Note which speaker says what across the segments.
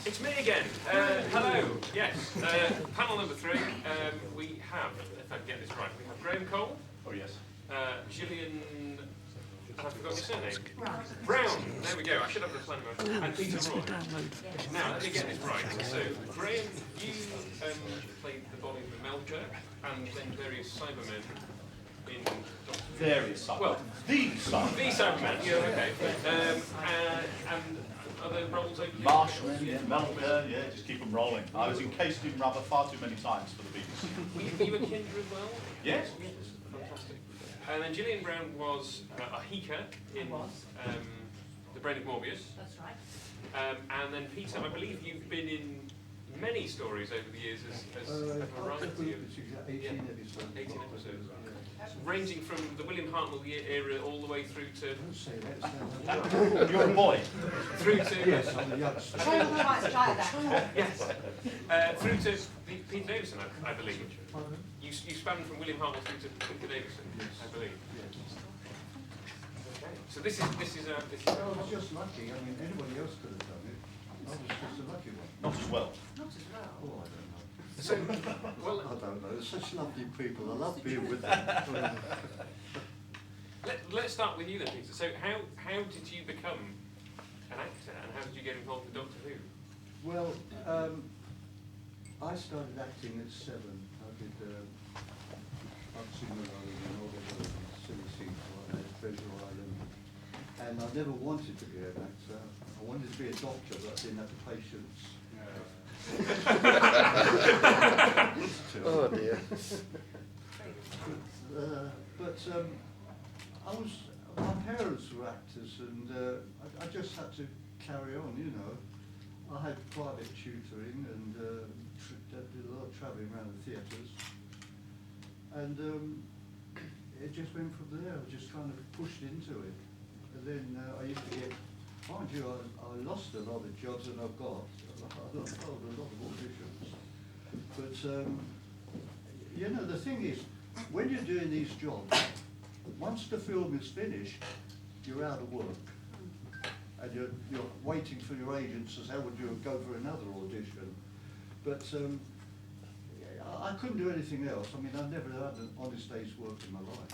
Speaker 1: It's me again. Hello. Yes. Panel number 3. We have, if I can get this right, we have Graham Cole.
Speaker 2: Oh yes.
Speaker 1: Gillian. I've forgotten your surname. Brown. There we go. I should have the plan. And Peter Roy. Now let me get this right. So Graham, you played the body of the Melcher and then various Cybermen in.
Speaker 2: Various Cybermen. Well, the Cybermen.
Speaker 1: The Cybermen. Yeah. Okay. And other roles over the
Speaker 2: Marshman, yeah, Melcher, yeah, just keep them rolling. I was encased in rubber far too many times for the BBC.
Speaker 1: Were you a Kindred as well?
Speaker 2: Yes.
Speaker 1: Fantastic. And then Gillian Brown was a Hika in The Brain of Morbius.
Speaker 3: That's right.
Speaker 1: And then Peter, I believe you've been in many stories over the years as a variety of
Speaker 4: 18 episodes.
Speaker 1: 18 episodes. Ranging from the William Hartnell era all the way through to...
Speaker 4: Don't say that.
Speaker 2: You're a boy.
Speaker 1: Through to...
Speaker 4: Yes, I'm a youngster.
Speaker 1: Yes. Through to Peter Davison, I believe. You span from William Hartnell through to Peter Davison, I believe. Okay. So this is
Speaker 4: I was just lucky. I mean, anybody else could have done it. I was just a lucky one.
Speaker 2: Not as well.
Speaker 3: Not as well.
Speaker 4: Oh, I don't know.
Speaker 1: So, well,
Speaker 4: I don't know. They're such lovely people. I love being with them.
Speaker 1: let's start with you then, Peter. So how did you become an actor and how did you get involved with Doctor Who?
Speaker 4: Well, I started acting at 7. I did Unseen Alone and all the silly scenes like that, Treasure Island. And I never wanted to be an actor. I wanted to be a doctor, but I didn't have the patience.
Speaker 5: Oh dear.
Speaker 4: My parents were actors, and I just had to carry on, you know. I had private tutoring and did a lot of travelling around the theatres. And it just went from there. I was just kind of pushed into it. And then I used to get, mind you, I lost a lot of jobs that I've got. I lost a lot of auditions. But, you know, the thing is, when you're doing these jobs, once the film is finished, you're out of work. And you're waiting for your agent to say, would you go for another audition? But I couldn't do anything else. I mean, I've never had an honest day's work in my life.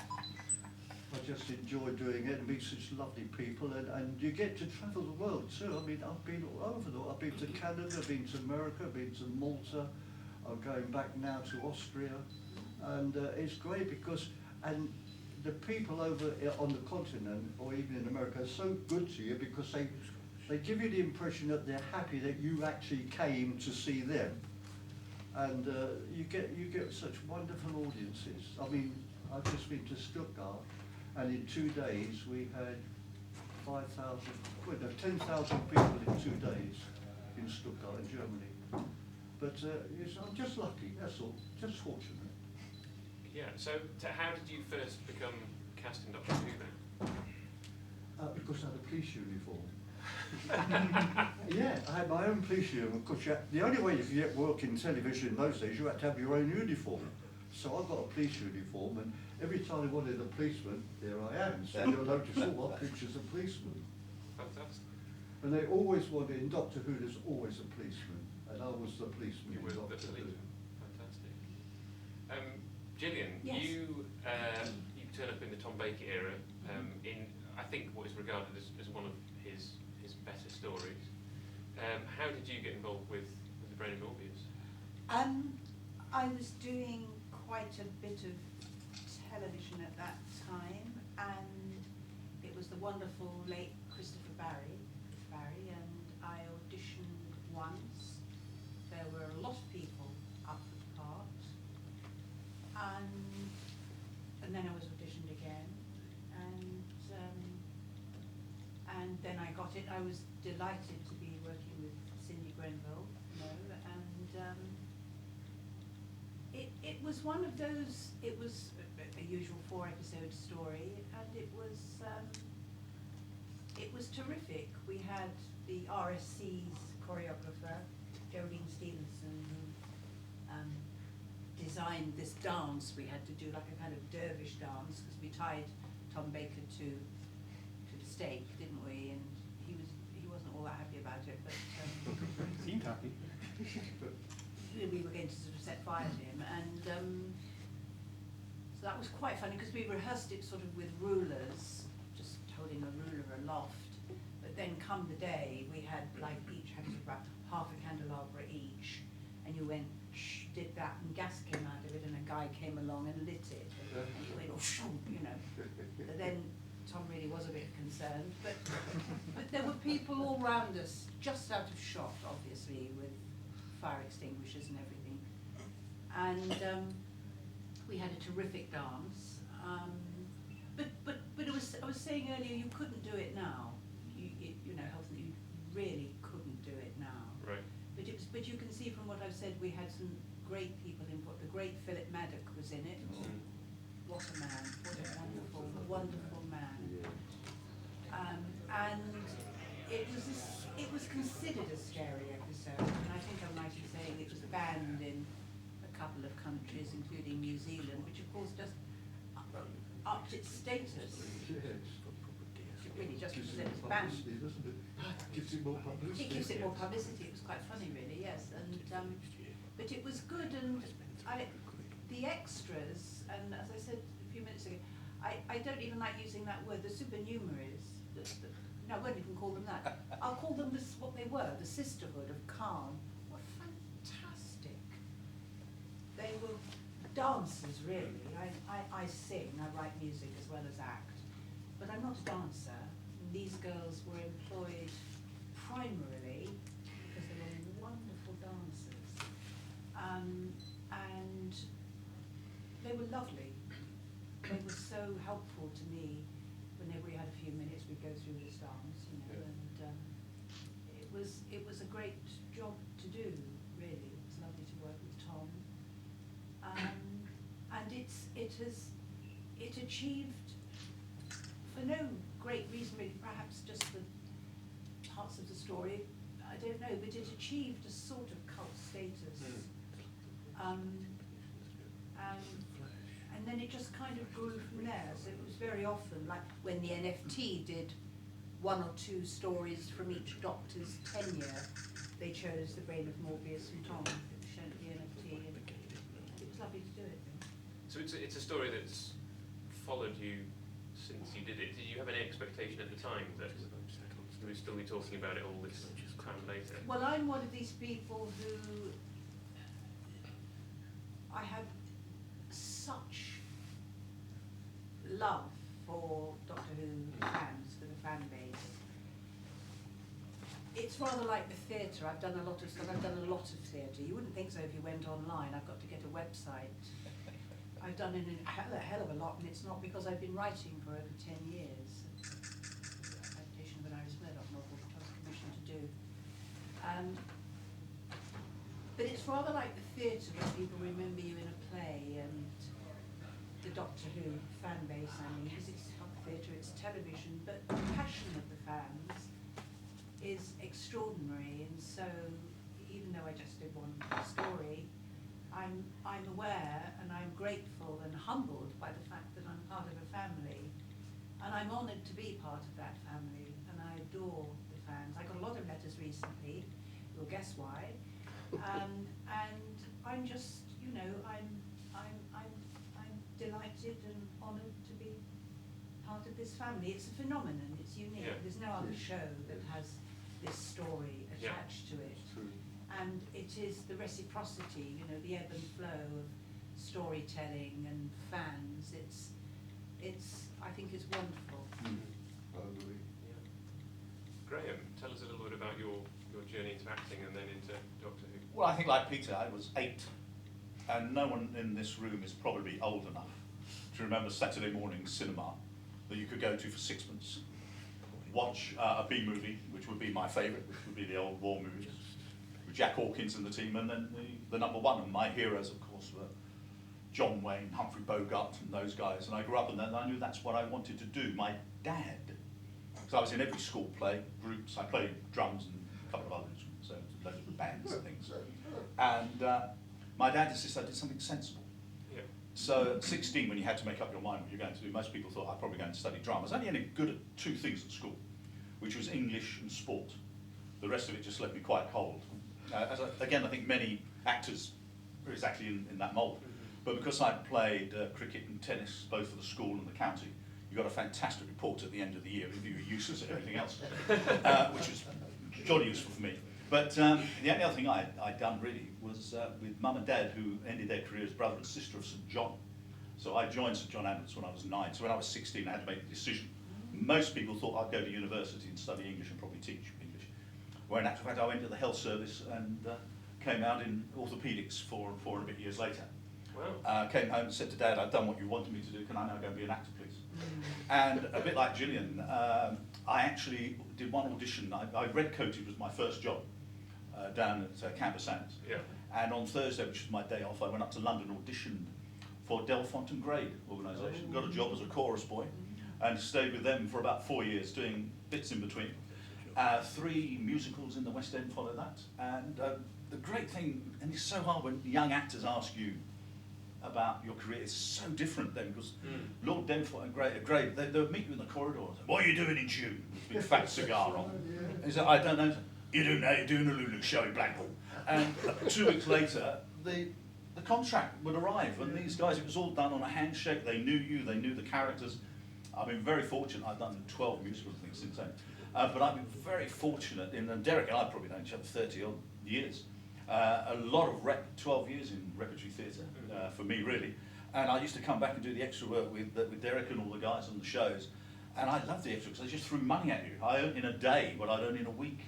Speaker 4: I just enjoy doing it and meet such lovely people, and you get to travel the world too. I mean, I've been all over the world. I've been to Canada, I've been to America, I've been to Malta, I'm going back now to Austria, and it's great because, and the people over on the continent, or even in America, are so good to you because they give you the impression that they're happy that you actually came to see them. And you get such wonderful audiences. I mean, I've just been to Stuttgart, and in 2 days we had 10,000 people in 2 days in Stuttgart, in Germany. But I'm just lucky, that's all, just fortunate.
Speaker 1: Yeah, so how did you first become cast in Doctor Who then?
Speaker 4: Because I had a police uniform. Yeah, I had my own police uniform. Because the only way you could get work in television in those days, you had to have your own uniform. So I got a police uniform, and every time they wanted a policeman, there I am. So you'll notice all my pictures of policemen.
Speaker 1: Fantastic.
Speaker 4: And they always wanted, in Doctor Who, there's always a policeman. And I was the policeman
Speaker 1: You
Speaker 4: in
Speaker 1: were the
Speaker 4: Doctor Who.
Speaker 1: policeman. Fantastic. Gillian,
Speaker 3: Yes.
Speaker 1: you turn up in the Tom Baker era in, I think, what is regarded as one of his better stories. How did you get involved with the Brain of Morbius?
Speaker 3: I was doing quite a bit of television at that time, and it was the wonderful late Christopher Barry, and I auditioned once. There were a lot of people up for the part, and then I was auditioned again, and then I got it. I was delighted to be working with Cindy Grenville, and it was one of those. It was a usual 4-episode story, and it was terrific. We had the RSC's choreographer, Geraldine Stevenson, who designed this dance. We had to do like a kind of dervish dance because we tied Tom Baker to the stake, didn't we? And he wasn't all that happy about it, but
Speaker 2: Seemed
Speaker 3: fired him, and so that was quite funny because we rehearsed it sort of with rulers, just holding a ruler aloft. But then come the day, we had like each had about half a candelabra each, and you went shh, did that, and gas came out of it, and a guy came along and lit it, and you went oh, shoo, you know. But then Tom really was a bit concerned, but there were people all round us, just out of shot, obviously, with fire extinguishers and everything, and we had a terrific dance. But it was, I was saying earlier, you couldn't do it now. You know, Health, you really couldn't do it now.
Speaker 1: Right.
Speaker 3: But you can see from what I've said, we had some great people input. The great Philip Maddock was in it. What a man! What a wonderful, wonderful man. And it was considered a scary episode, and I think I'm right in saying it was banned in a couple of countries, including New Zealand, which of course just upped its status. It really just because it was banned.
Speaker 4: Doesn't it? Gives it more publicity.
Speaker 3: It gives it more publicity. It was quite funny, really, yes. And but it was good, and the extras, and as I said a few minutes ago, I don't even like using that word. The supernumeraries. No, I won't even call them that. I'll call them what they were, the sisterhood of Calm. Were fantastic. They were dancers, really. I sing, I write music as well as act, but I'm not a dancer. These girls were employed primarily because they were wonderful dancers, and they were lovely. They were so helpful to me. Whenever we had a few minutes, we'd go through this dance, you know, and it was a great job to do, really. It was lovely to work with Tom, and it achieved, for no great reason, really, perhaps just the parts of the story, I don't know, but it achieved a sort of cult status, and then it just kind of grew from there. So it was very often, like when the NFT did 1 or 2 stories from each Doctor's tenure, they chose The Brain of Morbius and Tom, shown at the NFT, and it was lovely to do it.
Speaker 1: So it's a story that's followed you since you did it. Did you have any expectation at the time that we would still be talking about it all this time later?
Speaker 3: Well, I'm one of these people who I have such love for Doctor Who fans, for the fan base. It's rather like the theatre. I've done a lot of stuff. I've done a lot of theatre. You wouldn't think so if you went online. I've got to get a website. I've done it a hell of a lot, and it's not because I've been writing for over 10 years. Adaptation of an Iris Murdoch novel that I was commissioned to do. But it's rather like the theatre where people remember you in a play, and the Doctor Who fan base, I mean, because it's not theatre, it's television, but the passion of the fans is extraordinary, and so even though I just did one story, I'm aware and I'm grateful and humbled by the fact that I'm part of a family, and I'm honoured to be part of that family, and I adore the fans. I got a lot of letters recently, you'll guess why, and I'm just, you know, I'm delighted and honoured to be part of this family. It's a phenomenon, it's unique.
Speaker 1: Yeah.
Speaker 3: There's no other show that has this story attached to it.
Speaker 4: True.
Speaker 3: And it is the reciprocity, you know, the ebb and flow of storytelling and fans. It's I think it's wonderful.
Speaker 4: I agree.
Speaker 1: Yeah. Graham, tell us a little bit about your journey into acting and then into Doctor Who.
Speaker 2: Well, I think like Peter, I was 8, and no one in this room is probably old enough to remember Saturday morning cinema that you could go to for sixpence, watch a B movie, which would be my favourite, which would be the old war movies, with Jack Hawkins and the team, and then the number one, and my heroes, of course, were John Wayne, Humphrey Bogart, and those guys, and I grew up in that, and I knew that's what I wanted to do. My dad, because I was in every school play, groups, I played drums and a couple of others, so loads of bands and things, and my dad insisted I did something sensible.
Speaker 1: Yeah.
Speaker 2: So at 16, when you had to make up your mind what you're going to do, most people thought I'd probably go and study drama. I was only any good at 2 things at school, which was English and sport. The rest of it just left me quite cold. Again, I think many actors exactly in that mould. But because I played cricket and tennis, both for the school and the county, you got a fantastic report at the end of the year if you were useless at everything else, which was jolly useful for me. But the only other thing I'd done really was with mum and dad, who ended their career as brother and sister of St John. So I joined St John Adams when I was 9. So when I was 16, I had to make the decision. Most people thought I'd go to university and study English and probably teach English. Well, in actual fact, I went to the health service and came out in orthopaedics 4 and a bit years later.
Speaker 1: Wow.
Speaker 2: Came home and said to Dad, I've done what you wanted me to do, can I now go and be an actor, please? And a bit like Gillian, I actually did one audition. I redcoated was my first job down at Campus Sands.
Speaker 1: Yeah.
Speaker 2: And on Thursday, which was my day off, I went up to London, auditioned for Delfont and Grade organisation. Got a job as a chorus boy and stayed with them for about 4 years, doing bits in between. 3 musicals in the West End followed that. And the great thing, and it's so hard when young actors ask you about your career, it's so different then, because Lord Denford and Grade, they would meet you in the corridor and say, what are you doing in June? With a big fat cigar on. And he said, I don't know. You do now, you're doing a Lulu show in Blackpool. And 2 weeks later, the contract would arrive, and these guys, it was all done on a handshake. They knew you, they knew the characters. I've been very fortunate. I've done 12 musical things since then. But I've been very fortunate, and Derek and I probably known each other 30 odd years. A lot of 12 years in repertory theatre for me, really. And I used to come back and do the extra work with Derek and all the guys on the shows. And I loved the extra because they just threw money at you. I earned in a day what I'd earn in a week.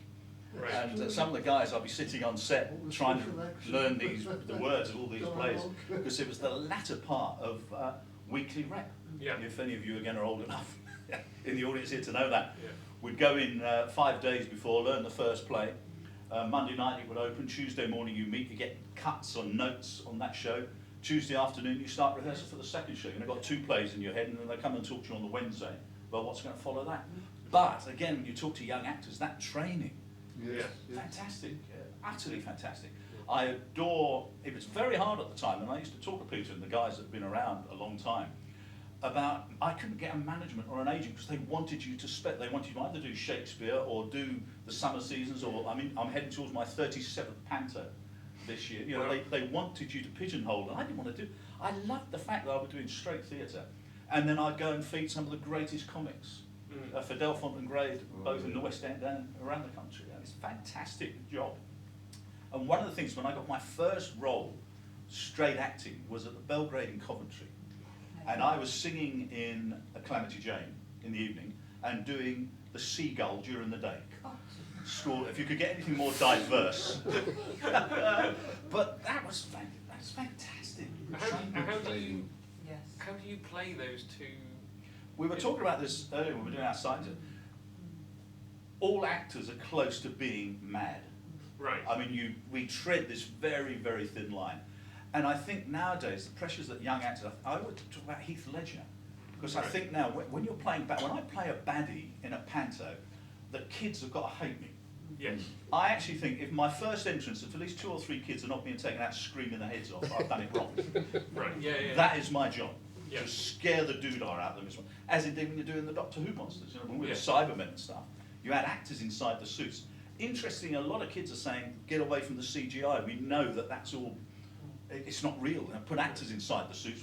Speaker 1: Right.
Speaker 2: And some of the guys, I'd be sitting on set trying to learn the words of all these plays, because it was the latter part of weekly rep.
Speaker 1: Yeah.
Speaker 2: If any of you again are old enough in the audience here to know that.
Speaker 1: Yeah.
Speaker 2: We'd go in 5 days before, learn the first play. Monday night it would open, Tuesday morning you meet, you get cuts on notes on that show. Tuesday afternoon you start rehearsal for the second show. You've got 2 plays in your head, and then they come and talk to you on the Wednesday about what's going to follow that. But again, when you talk to young actors, that training,
Speaker 4: Yes, yes.
Speaker 2: fantastic, utterly fantastic. I adore, it was very hard at the time, and I used to talk to Peter and the guys that have been around a long time about, I couldn't get a management or an agent because they wanted you to they wanted you to either do Shakespeare or do the summer seasons, or I'm heading towards my 37th panto this year. You know,
Speaker 1: Wow.
Speaker 2: they wanted you to pigeonhole, and I didn't want to do. I loved the fact that I was doing straight theatre, and then I'd go and feed some of the greatest comics for Delfont and Grade, both in the West End and around the country. And it's a fantastic job. And one of the things, when I got my first role, straight acting, was at the Belgrade in Coventry. And I was singing in a Calamity Jane in the evening and doing the seagull during the day. School, if you could get anything more diverse. But that's fantastic.
Speaker 1: How do you play those two?
Speaker 2: We were talking about this earlier when we were doing our science. All actors are close to being mad.
Speaker 1: Right.
Speaker 2: I mean, we tread this very, very thin line. And I think nowadays, the pressures that young actors, I would talk about Heath Ledger, because I think now, when you're playing, when I play a baddie in a panto, the kids have got to hate me.
Speaker 1: Yes.
Speaker 2: I actually think if my first entrance, if at least 2 or 3 kids are not being taken out screaming their heads off, I've done it wrong.
Speaker 1: Right. Yeah.
Speaker 2: That is my job.
Speaker 1: Yeah.
Speaker 2: To scare the doodah out of them. As indeed when you're doing the Doctor Who monsters, you know, when we were
Speaker 1: Yeah.
Speaker 2: Cybermen and stuff, you had actors inside the suits. Interesting, a lot of kids are saying, get away from the CGI. We know that that's all, it's not real. Now, put actors inside the suits,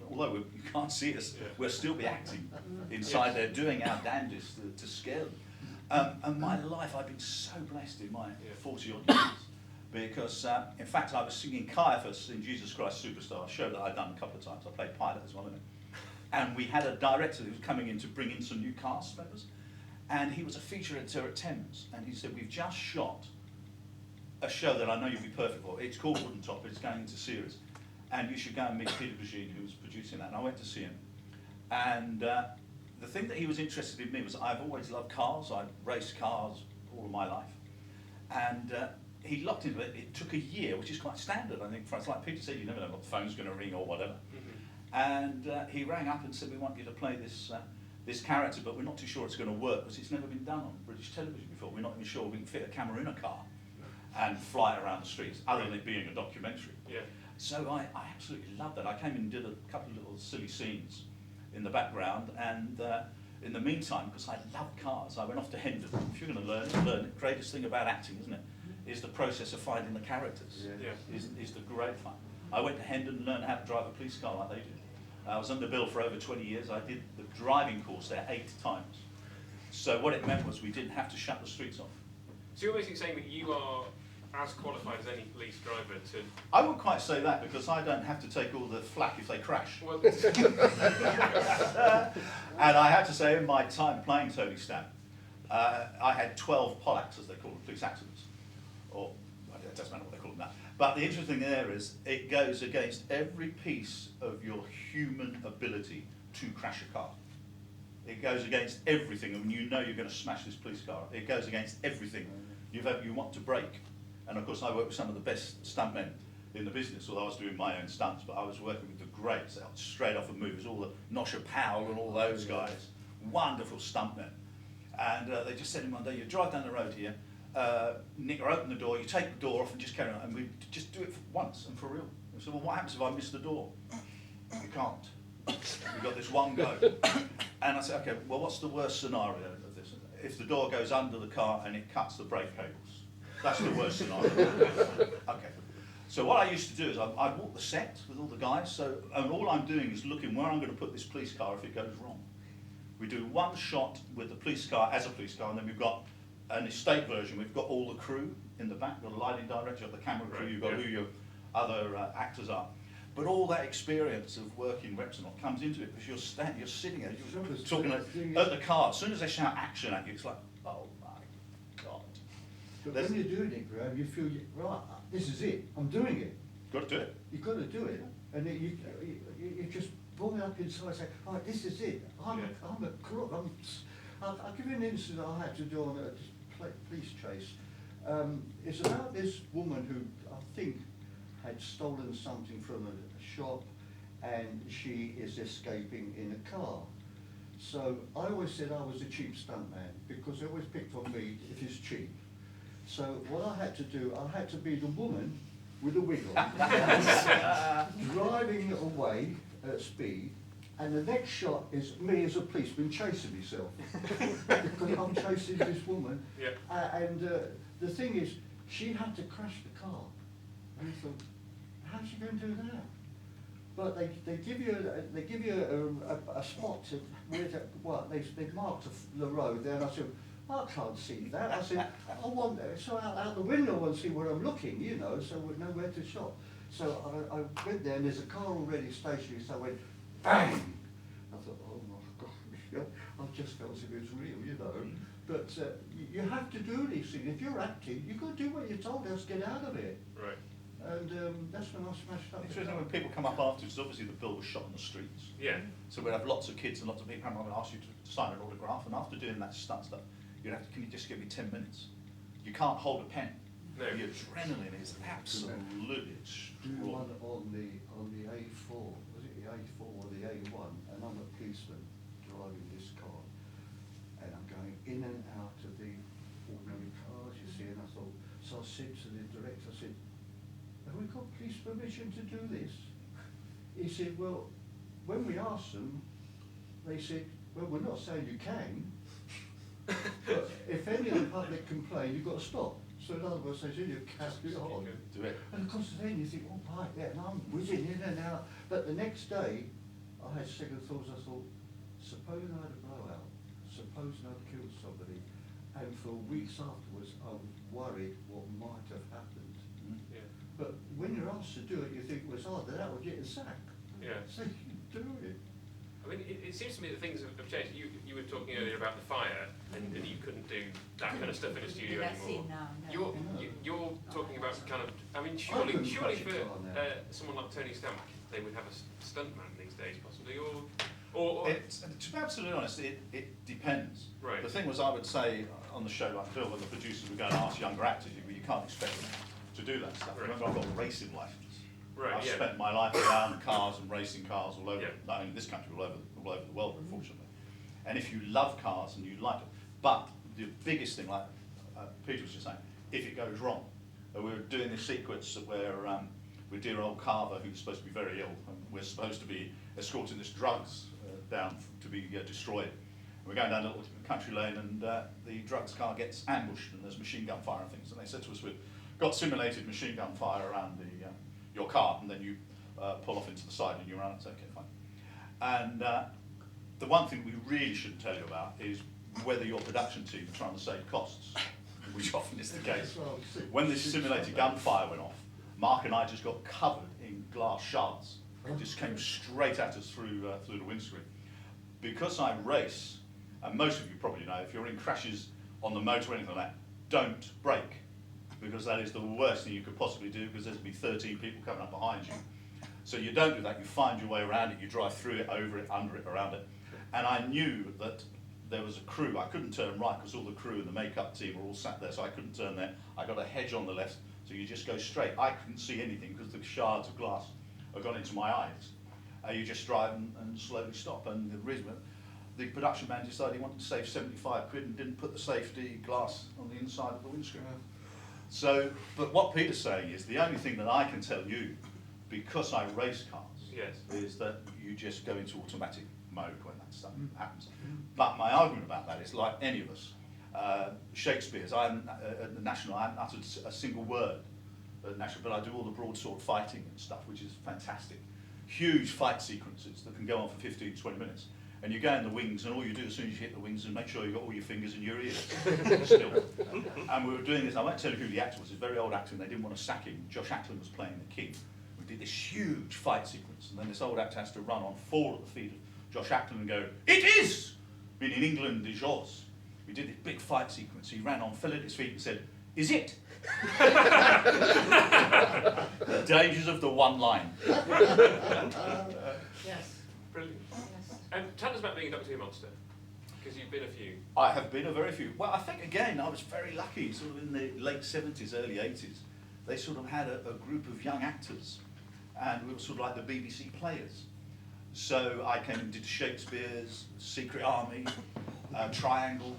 Speaker 2: although you can't see us, we'll still be acting inside there, doing our damnedest to scare them. And my life, I've been so blessed in my 40 odd years, because in fact I was singing Caiaphas in Jesus Christ Superstar, a show that I'd done a couple of times. I played pilot as well in it. And we had a director who was coming in to bring in some new cast members, and he was a feature editor at Thames, and he said, we've just shot a show that I know you'll be perfect for. It's called Wooden Top, but it's going into series, and you should go and meet Peter Brigine, who was producing that. And I went to see him, and the thing that he was interested in me was I've always loved cars. I've raced cars all of my life, and he locked into it. It took a year, which is quite standard, I think. It's like Peter said, you never know what the phone's going to ring or whatever. And he rang up and said, we want you to play this character, but we're not too sure it's going to work because it's never been done on British television before. We're not even sure we can fit a camera in a car and fly it around the streets, other than it being a documentary.
Speaker 1: Yeah.
Speaker 2: So I absolutely loved that. I came in and did a couple of little silly scenes in the background, and in the meantime, because I love cars, I went off to Hendon. If you're going to learn it. The greatest thing about acting, isn't it, is the process of finding the characters.
Speaker 1: Yeah.
Speaker 2: Is the great fun. I went to Hendon and learned how to drive a police car like they did. I was under bill for over 20 years. I did the driving course there 8 times. So what it meant was we didn't have to shut the streets off.
Speaker 1: So you're basically saying that you are as qualified as any police driver to...
Speaker 2: I wouldn't quite say that because I don't have to take all the flack if they crash.
Speaker 1: Well,
Speaker 2: And I have to say, in my time playing Tony Stamp, I had 12 POLACs, as they call them, police accidents. Or, it doesn't matter what they call them now. But the interesting thing there is, it goes against every piece of your human ability to crash a car. It goes against everything, and you know you're going to smash this police car. It goes against everything you want to break. And of course, I work with some of the best stuntmen in the business, although I was doing my own stunts, but I was working with the greats, straight off the movies, all the Nosha Powell and all those guys, wonderful stuntmen. And they just said to me one day, you drive down the road here, Nick, or open the door, you take the door off and just carry on, and we just do it for once and for real. I said, well, what happens if I miss the door? You can't. We've got this one go. And I said, okay, well, what's the worst scenario of this? If the door goes under the car and it cuts the brake cables. That's the worst scenario. Okay. So what I used to do is I'd walk the set with all the guys, and all I'm doing is looking where I'm going to put this police car if it goes wrong. We do one shot with the police car as a police car, and then we've got an estate version. We've got all the crew in the back, the lighting director, the camera crew, you've got who your other actors are. But all that experience of working reps and all comes into it because you're sitting there, you're talking at the car. As soon as they shout action at you, it's like, oh my God.
Speaker 4: But when you're doing it, Graham, you feel, right, this is it, I'm doing it.
Speaker 2: Got to do it.
Speaker 4: You've got to do it. And you just pull it up inside and say, right, this is it. I'm a crook. I'll give you an incident I had to do on a police chase. It's about this woman who I think had stolen something from a shop, and she is escaping in a car. So I always said I was a cheap stuntman because they always picked on me if it's cheap. So what I had to do, I had to be the woman with a wig on, driving away at speed, and the next shot is me as a policeman chasing myself because I'm chasing this woman.
Speaker 1: Yep.
Speaker 4: And the thing is, she had to crash the car. And I thought, how's she going to do that? But they give you a spot to where they've marked the road there, and I said, I can't see that. I said, I want so out the window and see where I'm looking, you know, so we know where to shot. So I went there, and there's a car already stationary, so I went bang. I thought, oh my God, I just felt as if it was real, you know. But you have to do these things. If you're acting, you've got to do what you're told, else get out of it.
Speaker 1: right.
Speaker 4: And that's when I smashed up.
Speaker 2: Interesting when people come up afterwards, obviously the bill was shot on the streets.
Speaker 1: Yeah.
Speaker 2: So we'd have lots of kids and lots of people come up and ask you to sign an autograph, and after doing that stunt stuff, you'd have to, can you just give me 10 minutes? You can't hold a pen.
Speaker 1: No.
Speaker 2: The adrenaline is absolutely
Speaker 4: Do one
Speaker 2: extraordinary.
Speaker 4: on the A4, was it the A4 or the A1, and I'm a policeman driving this car, and I'm going in and out of the ordinary cars, you see, and I thought, so I said to the director, I said, have we got police permission to do this? He said, well, when we asked them, they said, well, we're not saying you can, but if any of the public complain, you've got to stop. So in other words, they said, you carry on.
Speaker 2: Do it.
Speaker 4: And of course then you think, oh right, yeah, and I'm whizzing in and out. But the next day, I had second thoughts. I thought, supposing I had a blowout, supposing I'd killed somebody, and for weeks afterwards I was worried what might have happened.
Speaker 1: Yeah.
Speaker 4: But when you're asked to do it, you think, well, it's either that or getting sacked.
Speaker 1: Yeah.
Speaker 4: So you do it.
Speaker 1: I mean, it seems to me that things have changed. You were talking earlier about the fire, and you couldn't do that kind of stuff in a studio
Speaker 3: That's
Speaker 1: anymore.
Speaker 3: it now, no.
Speaker 1: You're talking about kind of. I mean,
Speaker 4: I couldn't
Speaker 1: surely
Speaker 4: crash a
Speaker 1: for
Speaker 4: car now.
Speaker 1: someone like Tony Stamp, they would have a stuntman these days, possibly, or
Speaker 2: To be absolutely honest, it depends.
Speaker 1: Right.
Speaker 2: The thing was, I would say on the show like Bill, when the producers would go and ask younger actors, you can't expect them to do that stuff.
Speaker 1: Right.
Speaker 2: Remember, I've got a racing license.
Speaker 1: Right,
Speaker 2: I've
Speaker 1: yeah.
Speaker 2: spent my life around cars and racing cars all over,
Speaker 1: Yeah.
Speaker 2: not only this country, all over the world, unfortunately. And if you love cars and you like them, but the biggest thing, like Peter was just saying, if it goes wrong, we were doing this sequence where with dear old Carver, who's supposed to be very ill, and we're supposed to be escorting this drugs down to be destroyed. And we're going down a little country lane, and the drugs car gets ambushed, and there's machine gun fire and things. And they said to us, we've got simulated machine gun fire around the your car, and then you pull off into the side and you run. It's okay, fine. And the one thing we really shouldn't tell you about is whether your production team are trying to save costs, which often is the case. When this simulated gunfire went off, Mark and I just got covered in glass shards. It just came straight at us through the windscreen. Because I race, and most of you probably know, if you're in crashes on the motor or anything like that, don't brake, because that is the worst thing you could possibly do, because there's going to be 13 people coming up behind you. So you don't do that, you find your way around it, you drive through it, over it, under it, around it. And I knew that there was a crew. I couldn't turn right because all the crew and the makeup team were all sat there, so I couldn't turn there. I got a hedge on the left, so you just go straight. I couldn't see anything because the shards of glass had gone into my eyes. You just drive and slowly stop. And the reason, the production man decided he wanted to save 75 quid and didn't put the safety glass on the inside of the windscreen. So, but what Peter's saying is the only thing that I can tell you, because I race cars,
Speaker 1: Yes.
Speaker 2: is that you just go into automatic mode when that stuff happens. But my argument about that is, like any of us, Shakespeare's, I'm at the National, I haven't uttered a single word at the National, but I do all the broadsword fighting and stuff, which is fantastic. Huge fight sequences that can go on for 15, 20 minutes. And you go in the wings, and all you do as soon as you hit the wings is make sure you've got all your fingers in your ears still. And we were doing this, I won't tell you who the actor was, he's a very old actor, and they didn't want to sack him. Josh Ackland was playing the king. We did this huge fight sequence, and then this old actor has to run on, fall at the feet of Josh Ackland and go, "It is!" Meaning England is yours. We did this big fight sequence. He ran on, fell at his feet and said, "Is it?" The dangers of the one line.
Speaker 1: Yes. Brilliant.
Speaker 3: Yes.
Speaker 1: And tell us about being a Doctor Who monster, because you've been a few.
Speaker 2: I have been a very few. Well, I think, again, I was very lucky, sort of in the late 70s, early 80s. They sort of had a group of young actors, and we were sort of like the BBC players. So I came and did Shakespeare's, Secret Army, Triangle,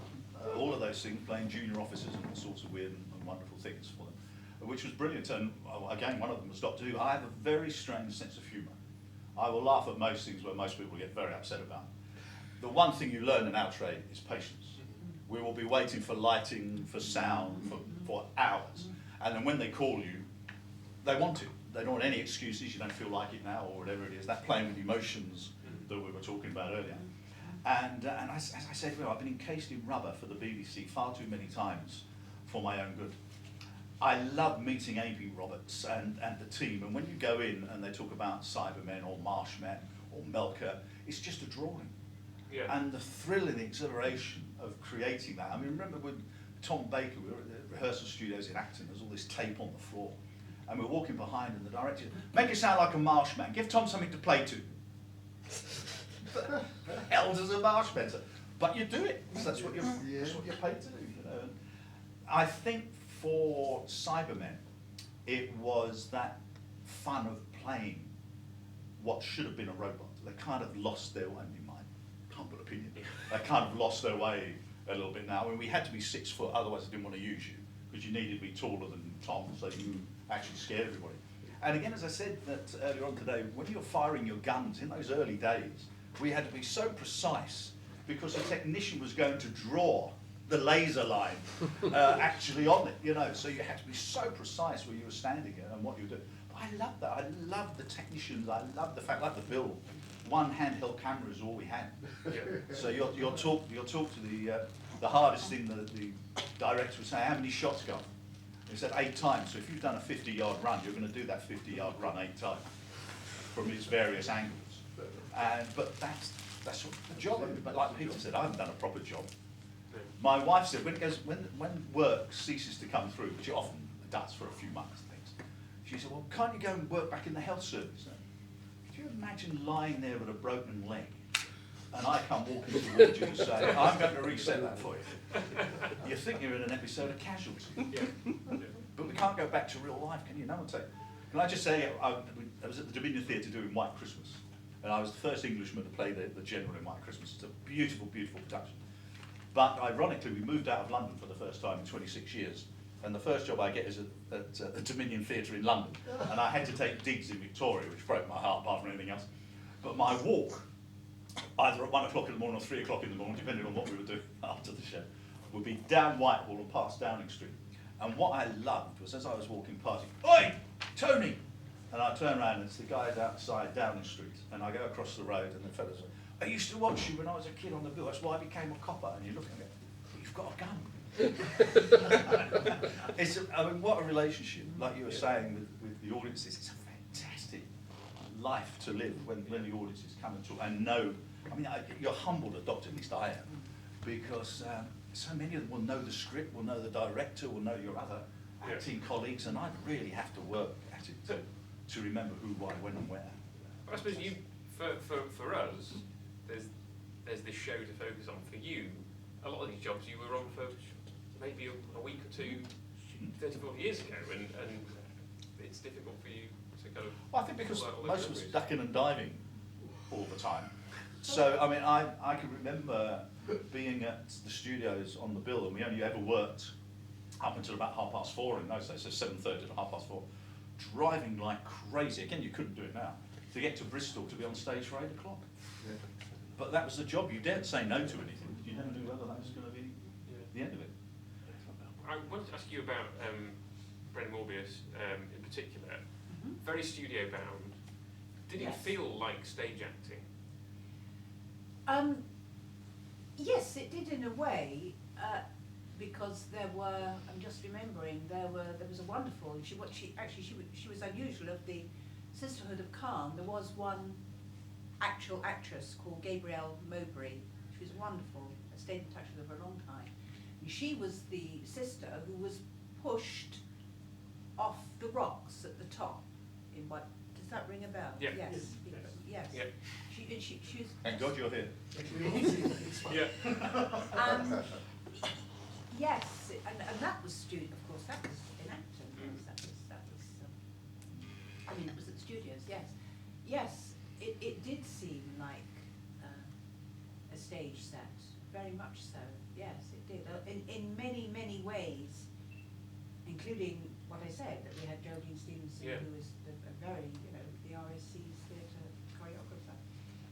Speaker 2: all of those things, playing junior officers and all sorts of weird and wonderful things for them, which was brilliant. And again, one of them was Doctor Who. I have a very strange sense of humour. I will laugh at most things where most people get very upset about. The one thing you learn in our trade is patience. We will be waiting for lighting, for sound, for hours. And then when they call you, they want it. They don't want any excuses, you don't feel like it now, or whatever it is. That playing with emotions that we were talking about earlier. And as I said, well, I've been encased in rubber for the BBC far too many times for my own good. I love meeting A.B. Roberts and the team, and when you go in and they talk about Cybermen or Marshmen or Melker, it's just a drawing.
Speaker 1: Yeah.
Speaker 2: And the thrill and the exhilaration of creating that. I mean, remember with Tom Baker, we were at the rehearsal studios in Acton, there's all this tape on the floor, and we're walking behind and the director said, "Make it sound like a Marshman, give Tom something to play to." The hell does a Marshman say? But you do it, that's what you're paid to do, you know. And I think for Cybermen, it was that fun of playing what should have been a robot. They kind of lost their way, in my humble opinion. They kind of lost their way a little bit now. I mean, we had to be 6 foot, otherwise I didn't want to use you, because you needed to be taller than Tom, so you actually scared everybody. And again, as I said that earlier on today, when you're firing your guns in those early days, we had to be so precise because the technician was going to draw the laser line actually on it, you know, so you had to be so precise where you were standing and what you were doing. But I love that. I love the technicians. I love the fact, like the Bill, one handheld camera is all we had.
Speaker 1: Yeah.
Speaker 2: So you'll talk to the hardest thing that the director would say, how many shots go? He said 8 times. So if you've done a 50-yard run, you're going to do that 50-yard run 8 times from its various angles. But that's what the job. But like Peter said, I haven't done a proper job. My wife said when work ceases to come through, which it often does for a few months and things, she said, "Well, can't you go and work back in the health service?" Could you imagine lying there with a broken leg, and I come walking towards you and say, "I'm going to reset that for you"? You think you're in an episode of Casualty.
Speaker 1: Yeah.
Speaker 2: But we can't go back to real life, can you? No one take. Can I just say, I was at the Dominion Theatre doing White Christmas, and I was the first Englishman to play the General in White Christmas. It's a beautiful, beautiful production. But ironically, we moved out of London for the first time in 26 years. And the first job I get is at the Dominion Theatre in London. And I had to take digs in Victoria, which broke my heart apart from anything else. But my walk, either at 1 o'clock in the morning or 3 o'clock in the morning, depending on what we were doing after the show, would be down Whitehall and past Downing Street. And what I loved was, as I was walking past, "Oi, Tony!" And I turn around and it's the guys outside Downing Street, and I go across the road and the fellas say, I used to watch you when I was a kid on the bill, that's why I became a copper. And you look at it, you've got a gun. I mean, what a relationship, like you were saying with the audiences. It's a fantastic life to live when the audiences come and talk and know. I mean, you're humbled, at Doctor, at least I am, because so many of them will know the script, will know the director, will know your other acting colleagues, and I really have to work at it to remember who, why, when, and where.
Speaker 1: I suppose you, for us, there's this show to focus on. For you, a lot of these jobs you were on for maybe a week or two, 30, 40 years ago, and it's difficult for you to kind of...
Speaker 2: Well, I think because
Speaker 1: pull out all those
Speaker 2: most of us
Speaker 1: memories.
Speaker 2: ducking and diving all the time. So, I mean, I can remember being at the studios on the bill, and we only ever worked up until about 4:30 in those days, so 7:30 to 4:30, driving like crazy. Again, you couldn't do it now, to get to Bristol to be on stage for 8 o'clock.
Speaker 4: Yeah.
Speaker 2: But that was the job. You daren't say no to anything. You never knew whether that was going to be the end of it.
Speaker 1: I wanted to ask you about Brendan Morbius in particular.
Speaker 3: Mm-hmm.
Speaker 1: Very studio bound. Did it
Speaker 3: Yes.
Speaker 1: feel like stage acting?
Speaker 3: Yes, it did in a way, because there were. I'm just remembering there was a wonderful. She was unusual. Of the Sisterhood of Khan, there was one actual actress called Gabrielle Mowbray. She was wonderful. I stayed in touch with her for a long time. And she was the sister who was pushed off the rocks at the top. In what does that ring a bell?
Speaker 1: Yeah.
Speaker 3: Yes. Yes.
Speaker 1: Yeah.
Speaker 3: She was.
Speaker 2: Thank God you're here.
Speaker 1: Yeah.
Speaker 3: Yes, and that was student, of course, that was in Acton, that was, I mean, it was at the studios, yes. Yes, it did seem like a stage set, very much so, yes, it did. In many, many ways, including what I said, that we had Geraldine Stevenson,
Speaker 1: Yeah.
Speaker 3: who was a very, the RSC's theatre choreographer.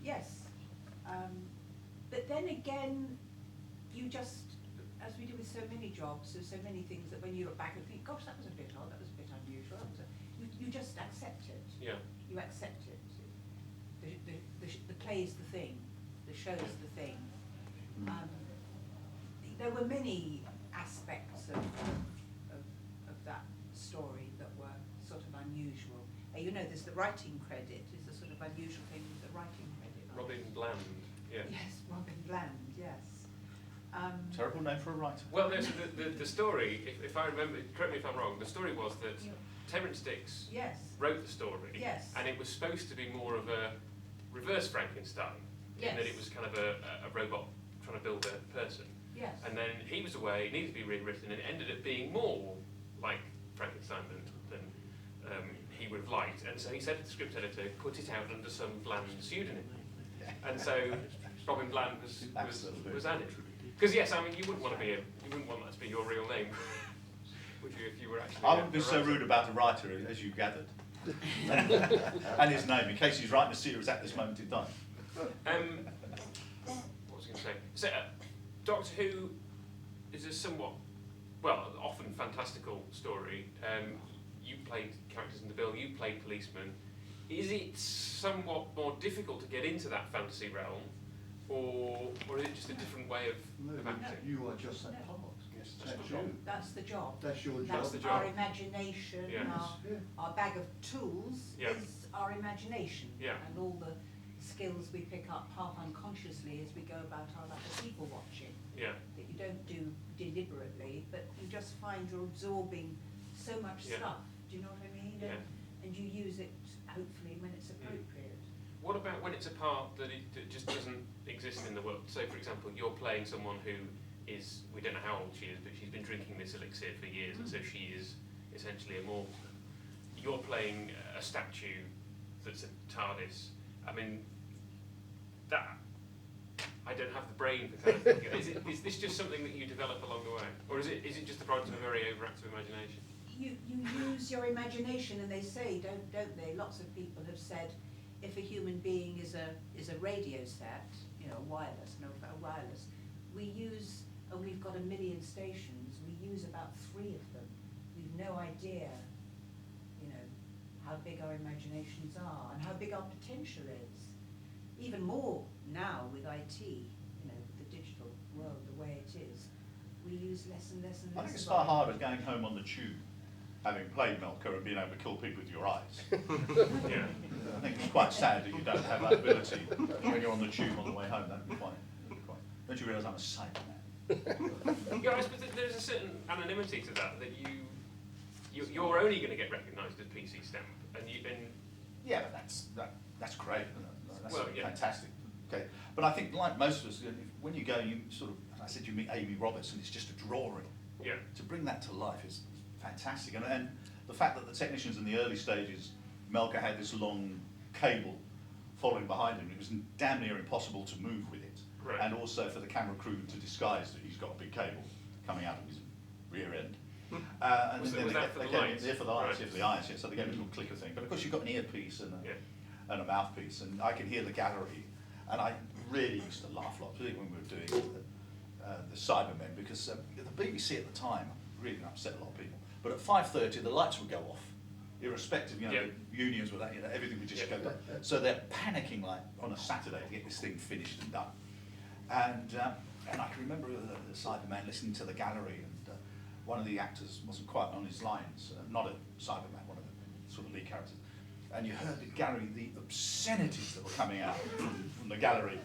Speaker 3: Yes, but then again, you just, as we do with so many jobs, there's so many things that when you look back and think, gosh, that was a bit odd, that was a bit unusual, you just accept it.
Speaker 1: Yeah.
Speaker 3: You accept it. The play's the thing, the show's the thing. There were many aspects of that story that were sort of unusual. There's the writing credit, is a sort of unusual thing with the writing credit.
Speaker 1: Robin Bland. Yeah.
Speaker 3: Yes, Robin Bland, yes.
Speaker 2: Terrible name for a writer.
Speaker 1: Well, no, so the story, if I remember, correct me if I'm wrong, the story was that Terence Dix
Speaker 3: Yes,
Speaker 1: wrote the story,
Speaker 3: Yes.
Speaker 1: and it was supposed to be more of a reverse Frankenstein, in that it
Speaker 3: Yes.
Speaker 1: was kind of a robot trying to build a person.
Speaker 3: yes.
Speaker 1: And then he was away, it needed to be rewritten, and it ended up being more like Frankenstein than he would have liked. And so he said to the script editor, put it out under some Bland pseudonym. And so Robin Bland was added. Because yes, I mean, you wouldn't want that to be your real name, would you, if you were actually...
Speaker 2: I wouldn't be so rude about a writer, as you gathered. And his name, in case he's writing a series at this moment in time.
Speaker 1: What was I going to say? So, Doctor Who is a somewhat, often fantastical story. You played characters in the bill, you played policemen. Is it somewhat more difficult to get into that fantasy realm, or is it just a different way of acting?
Speaker 4: You are just that part. That's you.
Speaker 3: That's the job.
Speaker 4: That's your job.
Speaker 3: That's
Speaker 1: the
Speaker 3: our
Speaker 1: job.
Speaker 3: imagination,
Speaker 1: Yeah.
Speaker 3: our bag of tools
Speaker 1: Yeah.
Speaker 3: is our imagination.
Speaker 1: Yeah.
Speaker 3: And all the skills we pick up half unconsciously as we go about our life, the people watching,
Speaker 1: Yeah,
Speaker 3: that you don't do deliberately, but you just find you're absorbing so much
Speaker 1: Yeah.
Speaker 3: stuff. Do you know what I mean?
Speaker 1: Yeah.
Speaker 3: And you use it, hopefully, when it's appropriate.
Speaker 1: What about when it's a part that it just doesn't exist in the world? So, for example, you're playing someone who is, we don't know how old she is, but she's been drinking this elixir for years, and so she is essentially immortal. You're playing a statue that's a TARDIS. I mean, that, I don't have the brain for kind of thinking. Is this just something that you develop along the way? Or is it just the product of a very overactive imagination?
Speaker 3: You use your imagination, and they say, don't they? Lots of people have said, if a human being is a radio set, wireless, we use, and we've got 1 million stations, we use about 3 of them. We've no idea, how how big our imaginations are and how big our potential is. Even more now with IT, you know, with the digital world the way it is, we use less and less and less.
Speaker 2: I think it's far harder going home on the tube, having played Melka and being able to kill people with your eyes.
Speaker 1: Yeah.
Speaker 2: I think it's quite sad that you don't have that ability when you're on the tube on the way home. That'd be quite. Don't you realise I'm a Cyberman?
Speaker 1: Yeah, I suppose there's a certain anonymity to that you're only going to get recognised as PC Stamp, and
Speaker 2: Yeah, but that's great. Isn't it? That's
Speaker 1: Well, yeah.
Speaker 2: fantastic. Okay, but I think like most of us, when you go, you sort of, as I said, you meet Amy Roberts, and it's just a drawing.
Speaker 1: Yeah.
Speaker 2: To bring that to life is fantastic, and the fact that the technicians in the early stages, Melka had this long cable following behind him, it was damn near impossible to move with it.
Speaker 1: Right.
Speaker 2: And also for the camera crew to disguise that he's got a big cable coming out of his rear end. And
Speaker 1: Was
Speaker 2: then
Speaker 1: that for the
Speaker 2: they gave
Speaker 1: lights?
Speaker 2: him, yeah, for the lights,
Speaker 1: Right.
Speaker 2: yeah, for the eyes, yeah, so they gave him a little clicker thing. But of course you've got an earpiece and
Speaker 1: Yeah.
Speaker 2: a mouthpiece, and I can hear the gallery, and I really used to laugh a lot, particularly when we were doing the Cybermen, because the BBC at the time really upset a lot of people. But at 5:30 the lights would go off, irrespective, you know,
Speaker 1: Yeah.
Speaker 2: the unions were that, you know, everything would just
Speaker 1: Yeah.
Speaker 2: go down. So they're panicking like on a Saturday to get this thing finished and done. And I can remember the Cyberman listening to the gallery, and one of the actors wasn't quite on his lines, not a Cyberman, one of the sort of lead characters. And you heard the gallery, the obscenities that were coming out from the gallery.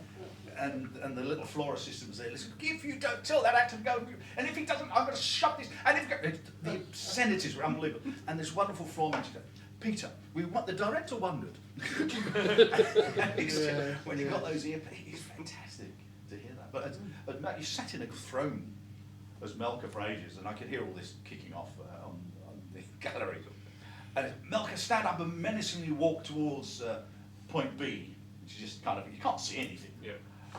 Speaker 2: And the little floor assistant was there, listen, if you don't tell that actor to go, and if he doesn't, I'm going to shut this, and if the obscenities were unbelievable. And this wonderful floor manager goes, Peter, the director wondered. When you got those earpieces, it's fantastic to hear that. But Matt, you sat in a throne as Melka for ages, and I could hear all this kicking off on the gallery. And Melka stand up and menacingly walk towards point B, which is just kind of, you can't see anything.
Speaker 1: Yeah.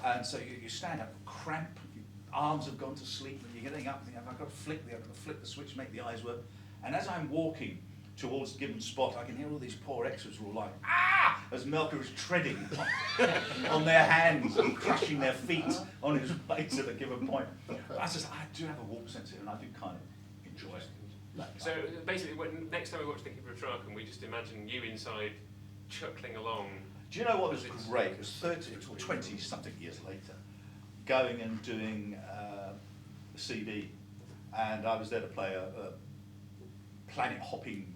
Speaker 2: And so you stand up, cramp, your arms have gone to sleep, and you're getting up thinking, I've got to flick the switch, make the eyes work. And as I'm walking towards the given spot, I can hear all these poor extras who are like, ah! As Melka is treading on their hands and crushing their feet on his way to the given point. But I do have a warp sense here, and I do kind of enjoy it.
Speaker 1: So basically, next time we watch Thinking for a Trarchan, we just imagine you inside chuckling along.
Speaker 2: Do you know what was great? It was 30 or 20 something years later, going and doing a CD, and I was there to play a planet hopping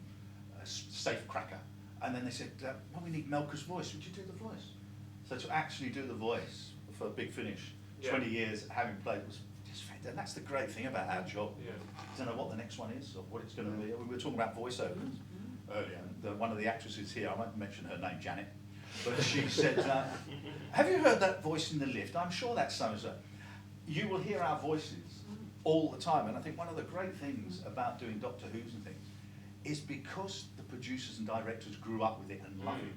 Speaker 2: safe cracker, and then they said, well, we need Melka's voice. Would you do the voice? So to actually do the voice for Big Finish, 20 years having played, was just fantastic. And that's the great thing about our job.
Speaker 1: Yeah.
Speaker 2: I don't know what the next one is or what it's going to be. We were talking about voiceovers earlier, and one of the actresses here, I won't mention her name, Janet, but she said, have you heard that voice in the lift? I'm sure that's so-and-so. You will hear our voices all the time, and I think one of the great things about doing Doctor Who's and things is because the producers and directors grew up with it and love it,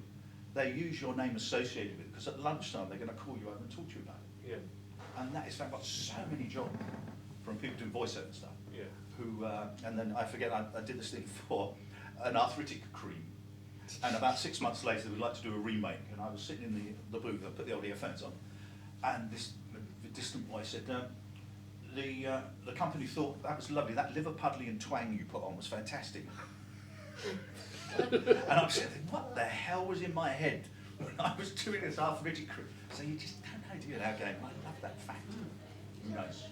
Speaker 2: they use your name associated with it, because at lunchtime they're going to call you over and talk to you about it.
Speaker 1: Yeah.
Speaker 2: And that is, I've got so many jobs from people doing voiceover stuff.
Speaker 1: Yeah.
Speaker 2: Who, and then I forget, I did this thing for an arthritic cream. And about 6 months later, we'd like to do a remake. And I was sitting in the booth, I put the old earphones on, and this distant voice said, the company thought that was lovely, that Liverpudlian twang you put on was fantastic. And I'm thinking, what the hell was in my head when I was doing this arthritic cream? So you just don't know, do you, now game? I love that fact. Who knows?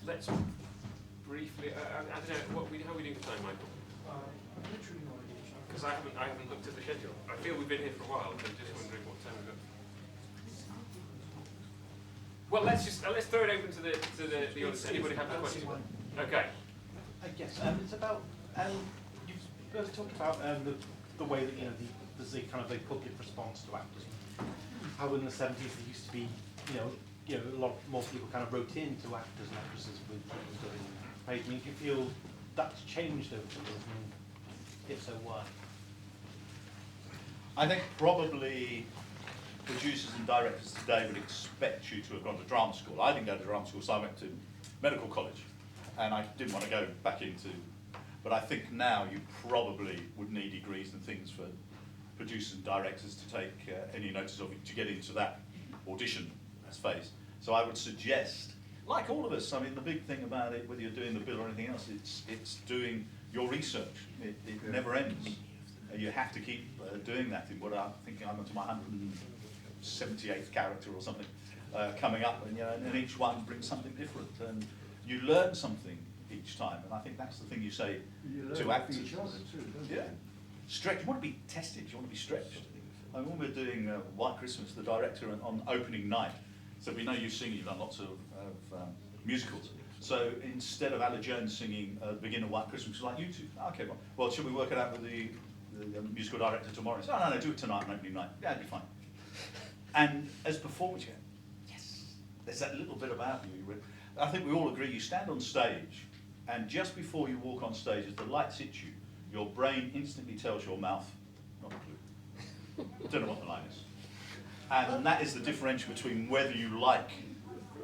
Speaker 1: Let's briefly. I don't know. How are we doing for time, Michael?
Speaker 6: Literally no idea.
Speaker 1: Because I haven't looked at the schedule. I feel we've been here for a while. I'm just wondering what time we've got. Well, let's throw it open to the audience. Anybody have a question? Okay.
Speaker 6: I guess it's about you both talked about the way that there's a kind of a public response to actors. How in the 70s there used to be a lot more people kind of wrote in to actors and actresses with praise. I mean, do you feel that's changed over the years? And if so, why?
Speaker 2: I think probably producers and directors today would expect you to have gone to drama school. I didn't go to drama school, so I went to medical college, and I didn't want to go back into. But I think now you probably would need degrees and things for producers and directors to take any notice of it, to get into that audition phase. So I would suggest like all of us, I mean, the big thing about it, whether you're doing the bill or anything else, it's doing your research. It never ends. You have to keep doing that. In what I think I'm to my 178th character or something coming up, and, you know, and each one brings something different, and you learn something each time. And I think that's the thing you say to actors.
Speaker 4: Each other too, don't you?
Speaker 2: Yeah. Stretch. You want to be tested. You want to be stretched. I mean, when we're doing White Christmas, the director on opening night, so we know you sing, you've done lots of musicals. So instead of Ella Jones singing the beginning of White Christmas, like you two, okay, well, should we work it out with the musical director tomorrow? So, no, do it tonight on opening night. Yeah, it'll be fine. And as performers, you go, yes, there's that little bit about you. I think we all agree, you stand on stage, and just before you walk on stage, as the lights hit you, your brain instantly tells your mouth, not a clue. Don't know what the line is. And that is the differential between whether you like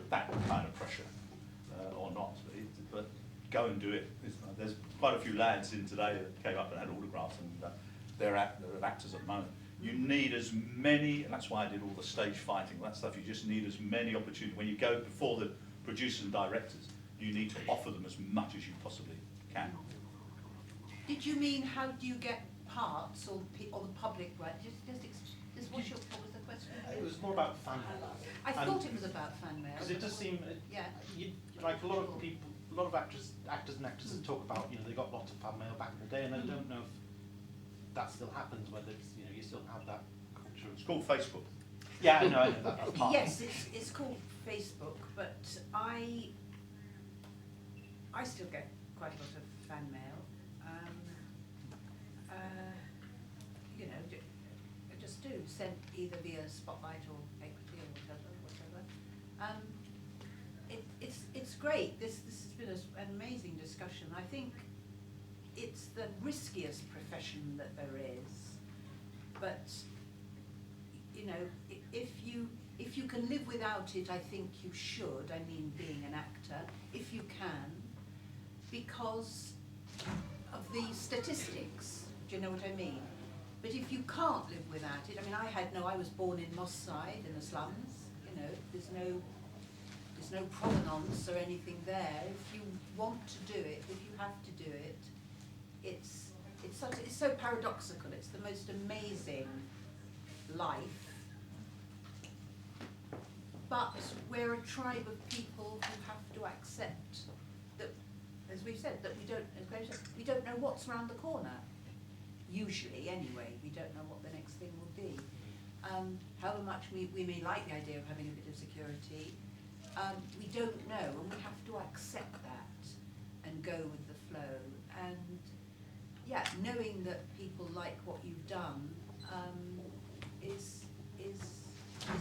Speaker 2: that kind of pressure or not. But go and do it. There's quite a few lads in today that came up and had autographs, and they're actors at the moment. You need as many, and that's why I did all the stage fighting, that stuff. You just need as many opportunities. When you go before the producers and directors, you need to offer them as much as you possibly can.
Speaker 3: Did you mean how do you get parts or the public, right? What was the question?
Speaker 6: It was more about fan mail.
Speaker 3: I thought it was about fan mail.
Speaker 6: Because it does seem,
Speaker 3: Yeah.
Speaker 6: like a lot of people, a lot of actors and actresses talk about, you know, they got lots of fan mail back in the day, and I don't know if that still happens, whether it's, you know, you still have that culture.
Speaker 2: It's called Facebook.
Speaker 6: Yeah, I know that. That's part.
Speaker 3: Yes, it's called Facebook, but I still get quite a lot of fan mail. You know, I just do, sent either via Spotlight or Equity or whatever. It's great. This has been an amazing discussion. I think it's the riskiest profession that there is, but you know, if you can live without it, I think you should. I mean, being an actor, if you can, because of the statistics. Do you know what I mean? But if you can't live without it, I mean, I was born in Moss Side in the slums. You know, there's no provenance or anything there. If you want to do it, if you have to do it, it's so paradoxical. It's the most amazing life. But we're a tribe of people who have to accept that, as we've said, that we don't know what's around the corner. Usually, anyway, we don't know what the next thing will be. However much we may like the idea of having a bit of security, we don't know, and we have to accept that and go with the flow. And yeah, knowing that people like what you've done is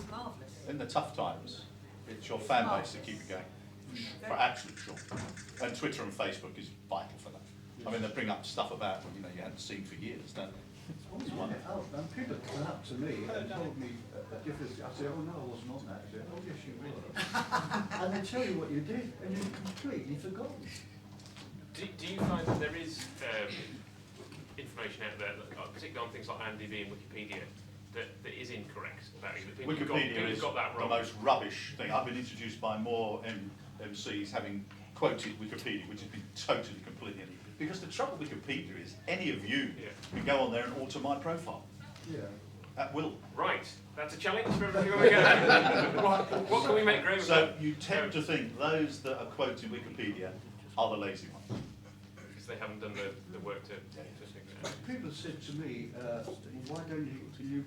Speaker 3: marvellous.
Speaker 2: In the tough times, it's your fan base that keep you going. For absolute sure. And Twitter and Facebook is vital for that. I mean, they bring up stuff about, you know, you hadn't seen for years, don't they?
Speaker 4: It's wonderful. And people come up to me and told me a different. I said, oh no, I wasn't on that. I said, oh yes, you were. And they tell you what you did, and you've completely forgotten.
Speaker 1: Do you find that there is information out there, particularly on things like IMDb and Wikipedia, that is incorrect about you? That
Speaker 2: Wikipedia is
Speaker 1: got that
Speaker 2: the
Speaker 1: wrong?
Speaker 2: most rubbish thing. I've been introduced by more MCs having quoted Wikipedia, which has been totally, completely. Because the trouble with Wikipedia is any of you can go on there and alter my profile.
Speaker 4: Yeah.
Speaker 2: At will.
Speaker 1: Right, that's a challenge for everyone we go. What can we make Graham?
Speaker 2: So you tend to think those that are quoting Wikipedia are the lazy ones.
Speaker 1: Because they haven't done the work to think that.
Speaker 4: People said to me, why don't you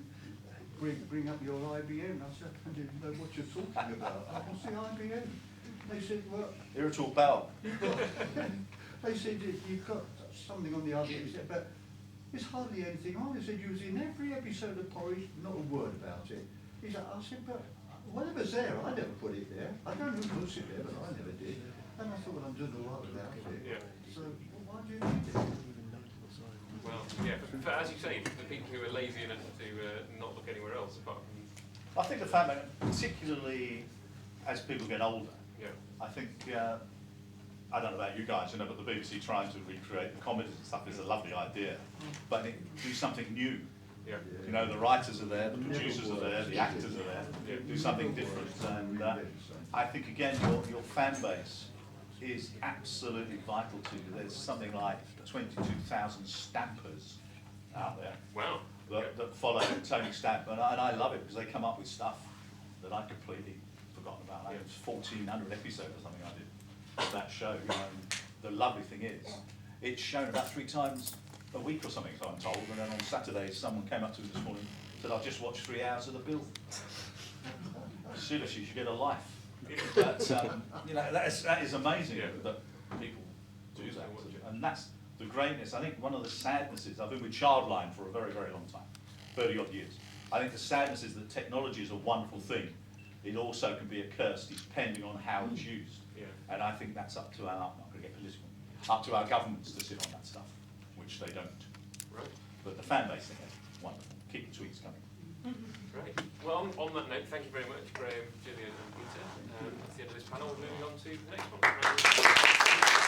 Speaker 4: bring up your IBM? I said, I didn't know what you're talking about. What's the IBM? They said, well,
Speaker 2: Irritable bowel.
Speaker 4: they said you've got something on the IBM. He said, but there's hardly anything on. They said you was in every episode of Porridge, not a word about it. He said, I said, but whatever's there, I never put it there. I don't know who puts it there, but I never did. And I thought, well, I'm doing all right without it.
Speaker 1: Yeah.
Speaker 4: So why do you need it?
Speaker 1: Well, yeah, but as you say, the people who are lazy enough to not look anywhere else apart from...
Speaker 2: I think the fact that, particularly as people get older, I think, I don't know about you guys, you know, but the BBC trying to recreate the comedies and stuff is a lovely idea. But do something new
Speaker 1: Yeah.
Speaker 2: You know, the writers are there, the producers are there, the actors are there, do something different. And I think, again, your fan base is absolutely vital to you. There's something like 22,000 stampers out there
Speaker 1: Wow.
Speaker 2: that follow Tony Stamp. And I love it because they come up with stuff that I completely forgotten about. Like, it was 1,400 episodes or something I did of that show. And the lovely thing is, it's shown about 3 times a week or something, so I'm told. And then on Saturdays, someone came up to me this morning and said, I've just watched 3 hours of the bill. Seriously, you should get a life. But, you know, that is amazing that people do that. And that's the greatness. I think one of the sadnesses, I've been with Childline for a very, very long time, 30 odd years. I think the sadness is that technology is a wonderful thing. It also can be a curse depending on how it's used.
Speaker 1: Yeah.
Speaker 2: And I think that's up to our, I'm not going to get political, up to our governments to sit on that stuff, which they don't.
Speaker 1: Right.
Speaker 2: But the fan base thing is wonderful. Keep the tweets coming.
Speaker 1: Great. Well, on that note, thank you very much, Graham, Gillian and Peter. That's the end of this panel. We're moving on to the next one.